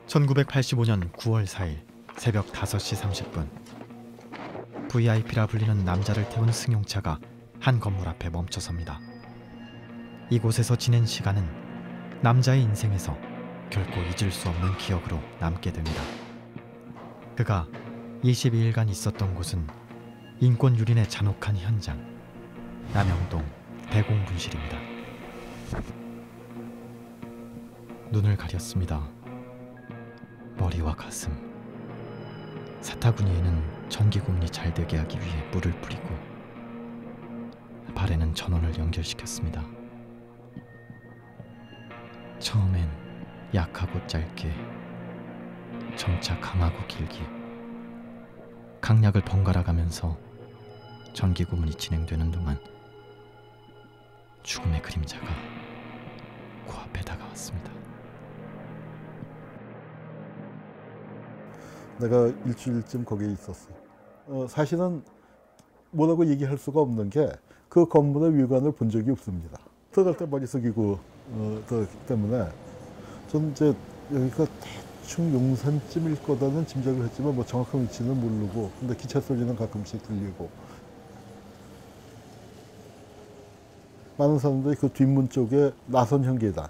1985년 9월 4일 새벽 5시 30분 VIP라 불리는 남자를 태운 승용차가 한 건물 앞에 멈춰섭니다. 이곳에서 지낸 시간은 남자의 인생에서 결코 잊을 수 없는 기억으로 남게 됩니다. 그가 22일간 있었던 곳은 인권 유린의 잔혹한 현장, 남영동 대공분실입니다. 눈을 가렸습니다. 머리와 가슴. 사타구니에는 전기고문이 잘 되게 하기 위해 물을 뿌리고 발에는 전원을 연결시켰습니다. 처음엔 약하고 짧게, 점차 강하고 길게 강약을 번갈아 가면서 전기고문이 진행되는 동안 죽음의 그림자가 코앞에 다가왔습니다. 내가 일주일쯤 거기에 있었어. 사실은 뭐라고 얘기할 수가 없는 게 그 건물의 외관을 본 적이 없습니다. 들어갈 때 머리 숙이고 들어갔기 때문에 저는 이제 여기가 대충 용산쯤일 거다는 짐작을 했지만 뭐 정확한 위치는 모르고, 근데 기차 소리는 가끔씩 들리고, 많은 사람들이 그 뒷문 쪽에 나선형 계단,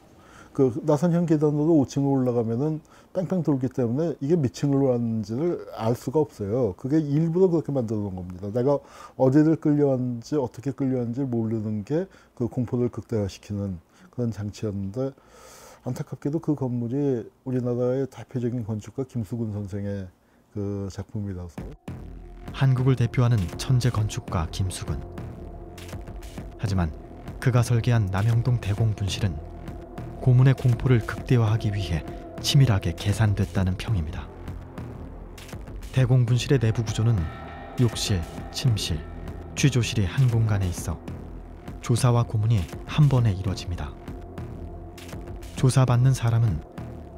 그 나선형 계단으로 5층을 올라가면은 뺑뺑 돌기 때문에 이게 몇 층으로 왔는지를 알 수가 없어요. 그게 일부러 그렇게 만들어 놓은 겁니다. 내가 어디를 끌려왔는지 어떻게 끌려왔는지 모르는 게 그 공포를 극대화시키는 그런 장치였는데, 안타깝게도 그 건물이 우리나라의 대표적인 건축가 김수근 선생의 그 작품이라서. 한국을 대표하는 천재 건축가 김수근. 하지만 그가 설계한 남영동 대공분실은 고문의 공포를 극대화하기 위해 치밀하게 계산됐다는 평입니다. 대공분실의 내부 구조는 욕실, 침실, 취조실이 한 공간에 있어 조사와 고문이 한 번에 이루어집니다. 조사받는 사람은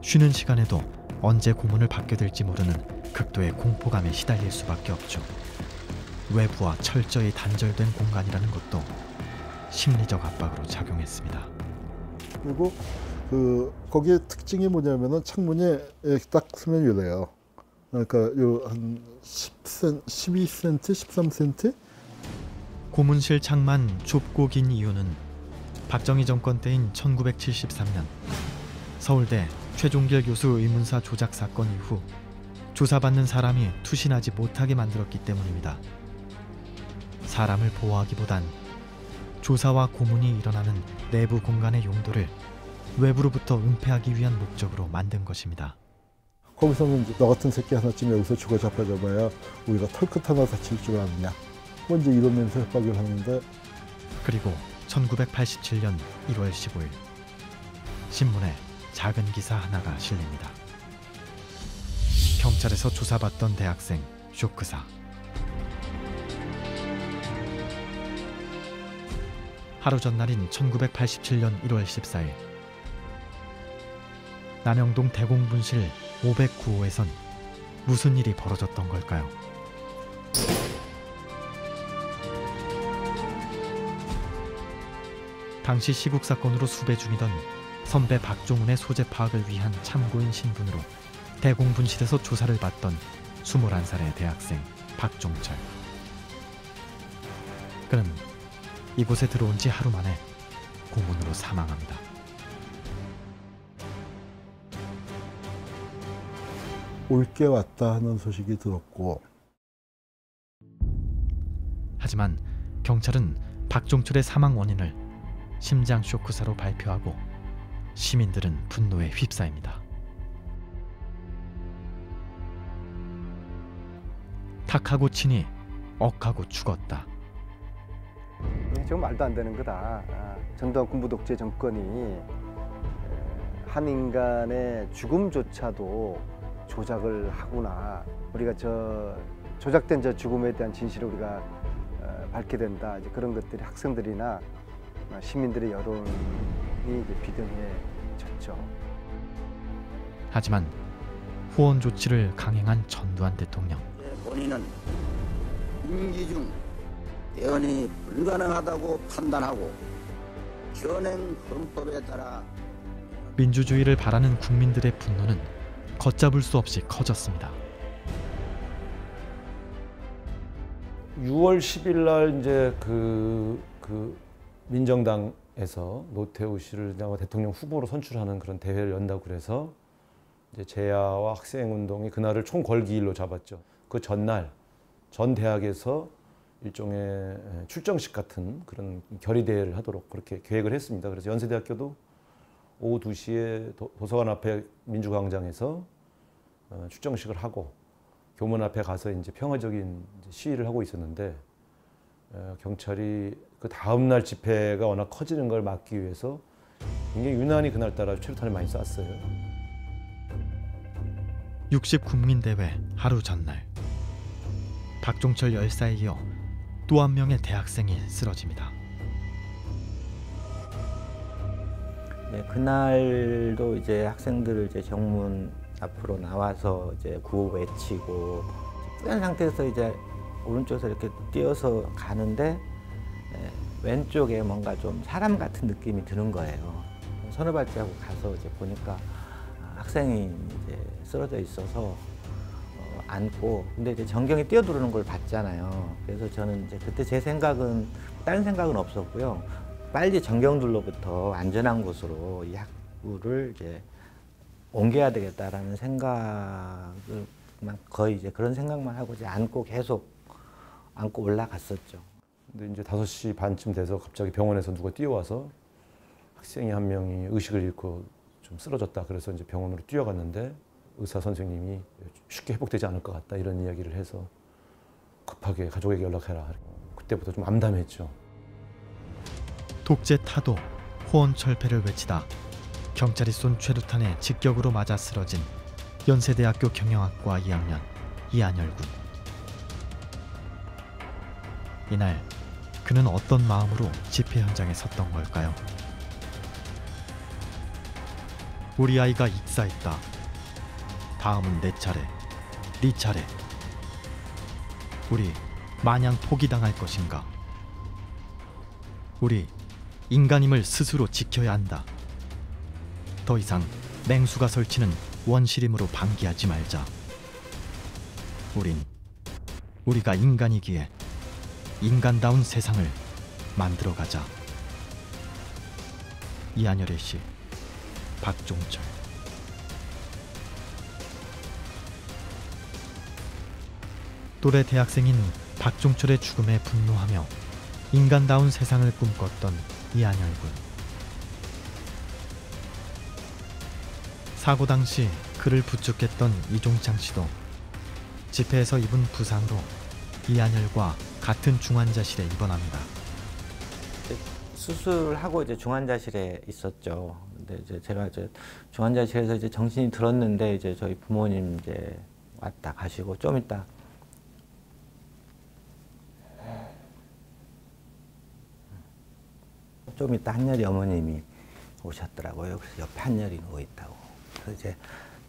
쉬는 시간에도 언제 고문을 받게 될지 모르는 극도의 공포감에 시달릴 수밖에 없죠. 외부와 철저히 단절된 공간이라는 것도 심리적 압박으로 작용했습니다. 그리고 거기에 특징이 뭐냐면은 창문이 딱 쓰면 이래요. 그러니까 요 한 12cm, 13cm? 고문실 창만 좁고 긴 이유는 박정희 정권 때인 1973년 서울대 최종길 교수 의문사 조작 사건 이후 조사받는 사람이 투신하지 못하게 만들었기 때문입니다. 사람을 보호하기보단 조사와 고문이 일어나는 내부 공간의 용도를 외부로부터 은폐하기 위한 목적으로 만든 것입니다. 거기서는 이제 너 같은 새끼 하나쯤 여기서 죽어 잡혀잡아야 우리가 털끝 하나 다칠 줄 아느냐, 뭐 이제 이러면서 협박을 하는데. 그리고 1987년 1월 15일 신문에 작은 기사 하나가 실립니다. 경찰에서 조사받던 대학생 쇼크사. 하루 전날인 1987년 1월 14일 남영동 대공분실 509호에선 무슨 일이 벌어졌던 걸까요? 당시 시국 사건으로 수배 중이던 선배 박종훈의 소재 파악을 위한 참고인 신분으로 대공분실에서 조사를 받던 21살의 대학생 박종철. 그는 이곳에 들어온 지 하루 만에 고문으로 사망합니다. 올게 왔다 하는 소식이 들었고. 하지만 경찰은 박종철의 사망 원인을 심장 쇼크사로 발표하고 시민들은 분노에 휩싸입니다. 탁하고 치니 억하고 죽었다. 지금 말도 안 되는 거다. 전두환 군부 독재 정권이 한 인간의 죽음조차도 조작을 하구나. 우리가 조작된 죽음에 대한 진실을 우리가 밝게 된다. 이제 그런 것들이 학생들이나 시민들의 여론이 이제 비등해졌죠. 하지만 후원 조치를 강행한 전두환 대통령. 본인은 임기 중 대언이 불가능하다고 판단하고 현행 헌법에 따라 민주주의를 바라는 국민들의 분노는 걷잡을 수 없이 커졌습니다. 6월 10일 날 이제 그 민정당에서 노태우 씨를 대통령 후보로 선출하는 그런 대회를 연다고 그래서 이제 제야와 학생운동이 그날을 총궐기일로 잡았죠. 그 전날 전 대학에서 일종의 출정식 같은 그런 결의대회를 하도록 그렇게 계획을 했습니다. 그래서 연세대학교도 오후 2시에 도서관 앞에 민주광장에서 출정식을 하고 교문 앞에 가서 이제 평화적인 시위를 하고 있었는데 경찰이 그 다음 날 집회가 워낙 커지는 걸 막기 위해서 굉장히 유난히 그날따라 최루탄을 많이 쐈어요. 60국민대회 하루 전날 박종철 열사에 이어 또 한 명의 대학생이 쓰러집니다. 네, 그날도 이제 학생들을 이제 정문 앞으로 나와서 이제 구호 외치고 뿌연 상태에서 이제 오른쪽에서 이렇게 뛰어서 가는데 왼쪽에 뭔가 좀 사람 같은 느낌이 드는 거예요. 서너 발자국 가서 이제 보니까 학생이 이제 쓰러져 있어서 안고, 근데 이제 전경이 뛰어들어오는 걸 봤잖아요. 그래서 저는 이제 그때 제 생각은 다른 생각은 없었고요. 빨리 전경들로부터 안전한 곳으로 이 학부를 이제 옮겨야 되겠다라는 생각을 거의 이제 그런 생각만 하고 이제 계속 안고 올라갔었죠. 근데 이제 5시 반쯤 돼서 갑자기 병원에서 누가 뛰어와서 학생이 한 명이 의식을 잃고 좀 쓰러졌다. 그래서 이제 병원으로 뛰어갔는데 의사 선생님이 쉽게 회복되지 않을 것 같다 이런 이야기를 해서 급하게 가족에게 연락해라. 그때부터 좀 암담했죠. 독재 타도 호언철폐를 외치다 경찰이 쏜 최루탄에 직격으로 맞아 쓰러진 연세대학교 경영학과 2학년 이한열 군. 이날 그는 어떤 마음으로 집회 현장에 섰던 걸까요? 우리 아이가 익사했다. 다음은 내 차례, 네 차례. 우리 마냥 포기당할 것인가? 우리 인간임을 스스로 지켜야 한다. 더 이상 맹수가 설치는 원시림으로 방기하지 말자. 우리가 인간이기에 인간다운 세상을 만들어가자. 이한열의 시, 박종철. 또래 대학생인 박종철의 죽음에 분노하며 인간다운 세상을 꿈꿨던 이한열 군. 사고 당시 그를 부축했던 이종창 씨도 집회에서 입은 부상으로 이한열과 같은 중환자실에 입원합니다. 수술하고 이제 중환자실에 있었죠. 근데 이제 제가 이제 중환자실에서 이제 정신이 들었는데 이제 저희 부모님 이제 왔다 가시고 좀 이따 한열이 어머님이 오셨더라고요. 그래서 옆에 한열이 누워 있다고. 그래서 이제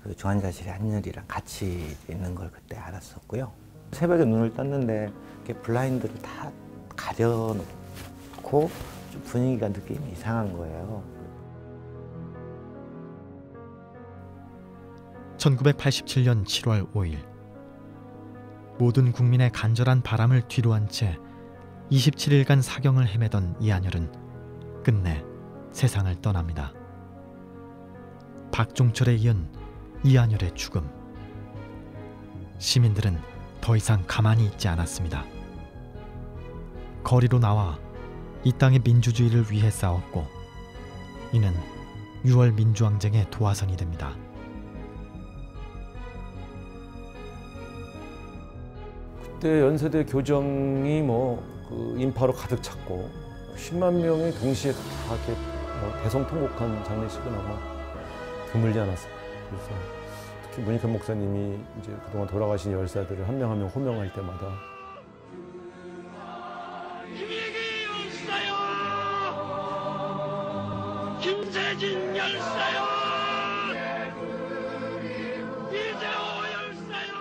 그 중환자실에 한열이랑 같이 있는 걸 그때 알았었고요. 새벽에 눈을 떴는데 이렇게 블라인드를 다 가려놓고 좀 분위기가 느낌이 이상한 거예요. 1987년 7월 5일 모든 국민의 간절한 바람을 뒤로한 채 27일간 사경을 헤매던 이한열은 끝내 세상을 떠납니다. 박종철에 이은 이한열의 죽음. 시민들은 더 이상 가만히 있지 않았습니다. 거리로 나와 이 땅의 민주주의를 위해 싸웠고 이는 6월 민주항쟁의 도화선이 됩니다. 그때 연세대 교정이 그 인파로 가득 찼고 10만 명이 동시에 다 이렇게 대성통곡한 장례식은 아마 드물지 않았을까. 그래서 특히 문익환 목사님이 이제 그동안 돌아가신 열사들을 한 명 한 명 호명할 때마다 김세진 열사요, 이재호 열사요.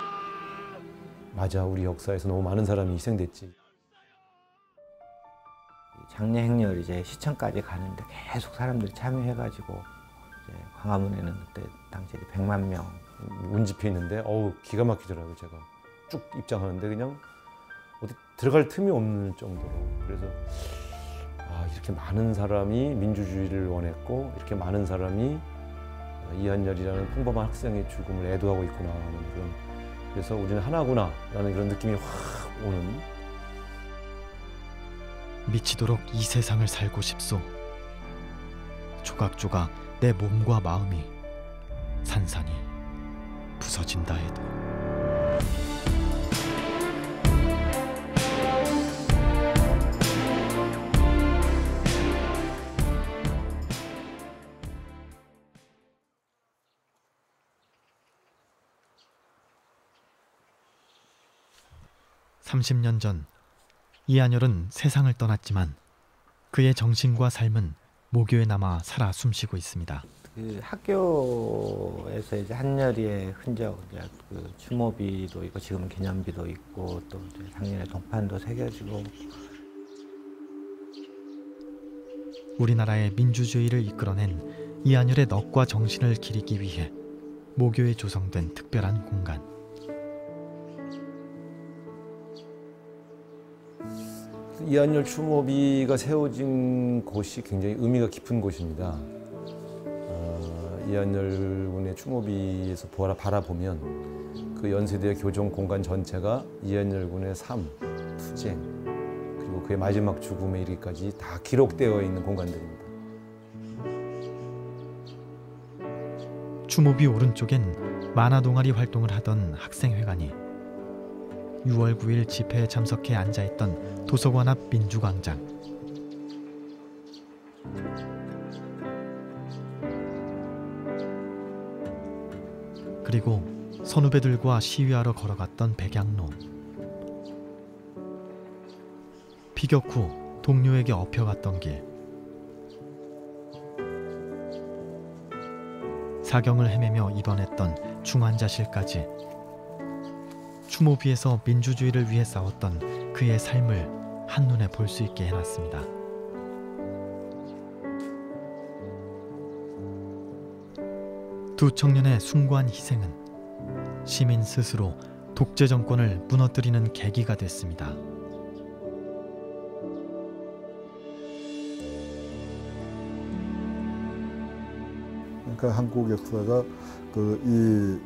맞아, 우리 역사에서 너무 많은 사람이 희생됐지. 장례 행렬 이제 시청까지 가는데 계속 사람들이 참여해가지고 이제 광화문에는 그때 당시에 100만 명. 운집해 있는데 기가 막히더라고요. 제가 쭉 입장하는데 그냥 어디 들어갈 틈이 없는 정도로. 그래서 이렇게 많은 사람이 민주주의를 원했고 이렇게 많은 사람이 이한열이라는 평범한 학생의 죽음을 애도하고 있구나 하는 그런, 그래서 우리는 하나구나 라는 그런 느낌이 확 오는. 미치도록 이 세상을 살고 싶소. 조각조각 내 몸과 마음이 산산이 부서진다 해도. (30년) 전 이한열은 세상을 떠났지만 그의 정신과 삶은 모교에 남아 살아 숨쉬고 있습니다. 그 학교에서 이제 한열이의 흔적, 그 추모비도 있고 지금 기념비도 있고 또 이제 작년에 동판도 새겨지고. 우리나라의 민주주의를 이끌어낸 이한열의 넋과 정신을 기리기 위해 모교에 조성된 특별한 공간. 이한열 추모비가 세워진 곳이 굉장히 의미가 깊은 곳입니다. 이한열 군의 추모비에서 바라보면 그 연세대 교정 공간 전체가 이한열 군의 삶, 투쟁, 그리고 그의 마지막 죽음에 이르기까지 다 기록되어 있는 공간들입니다. 추모비 오른쪽엔 만화 동아리 활동을 하던 학생회관이, 6월 9일 집회에 참석해 앉아있던 도서관 앞 민주광장. 그리고 선후배들과 시위하러 걸어갔던 백양로. 피격 후 동료에게 업혀갔던 길. 사경을 헤매며 입원했던 중환자실까지. 추모비에서 민주주의를 위해 싸웠던 그의 삶을 한눈에 볼 수 있게 해놨습니다. 두 청년의 숭고한 희생은 시민 스스로 독재 정권을 무너뜨리는 계기가 됐습니다. 그러니까 한국 역사가 이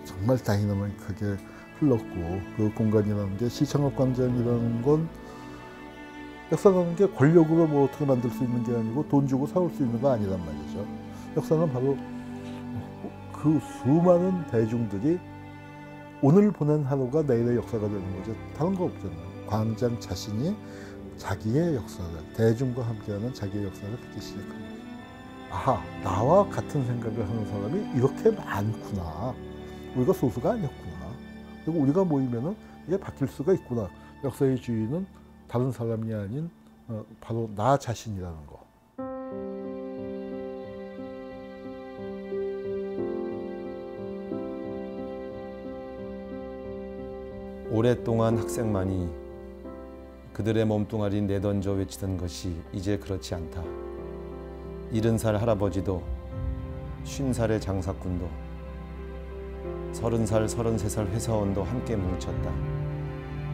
정말 다이나믹하게 흘렀고, 그 공간이라는 게, 시청업 광장이라는 건 역사라는 게 권력으로 뭐 어떻게 만들 수 있는 게 아니고 돈 주고 사올 수 있는 거 아니란 말이죠. 역사는 바로 그 수많은 대중들이 오늘 보낸 하루가 내일의 역사가 되는 거죠. 다른 거 없잖아요. 광장 자신이 자기의 역사를, 대중과 함께하는 자기의 역사를 갖기 시작한 거죠. 아하, 나와 같은 생각을 하는 사람이 이렇게 많구나. 우리가 소수가 아니었구나. 그리고 우리가 모이면은 이게 바뀔 수가 있구나. 역사의 주인은 다른 사람이 아닌 바로 나 자신이라는 거. 오랫동안 학생만이 그들의 몸뚱아리 내던져 외치던 것이 이제 그렇지 않다. 70살 할아버지도 50살의 장사꾼도 30살, 33살 회사원도 함께 뭉쳤다.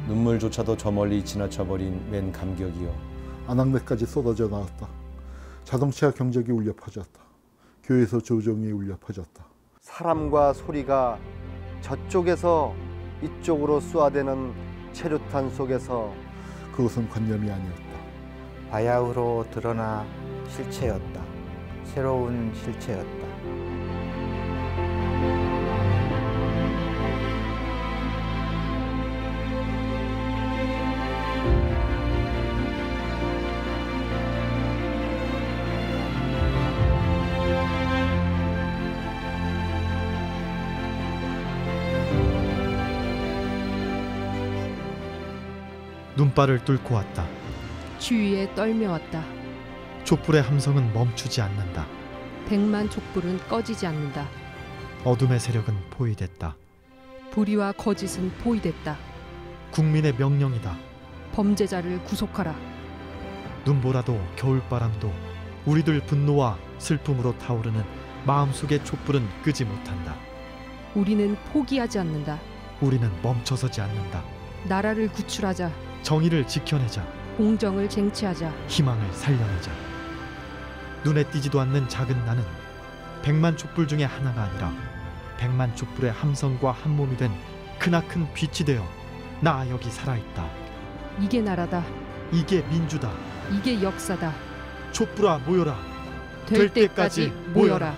눈물조차도 저 멀리 지나쳐버린 맨 감격이여. 안악내까지 쏟아져 나왔다. 자동차 경적이 울려 퍼졌다. 교회에서 조종이 울려 퍼졌다. 사람과 소리가 저쪽에서 이쪽으로 쏘아대는 체류탄 속에서 그것은 관념이 아니었다. 바야흐로 드러나 실체였다. 새로운 실체였다. 눈발을 뚫고 왔다. 주위에 떨며왔다. 촛불의 함성은 멈추지 않는다. 백만 촛불은 꺼지지 않는다. 어둠의 세력은 포위됐다. 불의와 거짓은 포위됐다. 국민의 명령이다. 범죄자를 구속하라. 눈보라도 겨울바람도 우리들 분노와 슬픔으로 타오르는 마음속의 촛불은 끄지 못한다. 우리는 포기하지 않는다. 우리는 멈춰서지 않는다. 나라를 구출하자. 정의를 지켜내자. 공정을 쟁취하자. 희망을 살려내자. 눈에 띄지도 않는 작은 나는 100만 촛불 중에 하나가 아니라 100만 촛불의 함성과 한몸이 된 크나큰 빛이 되어 나 여기 살아있다. 이게 나라다. 이게 민주다. 이게 역사다. 촛불아 모여라. 될 때까지 모여라.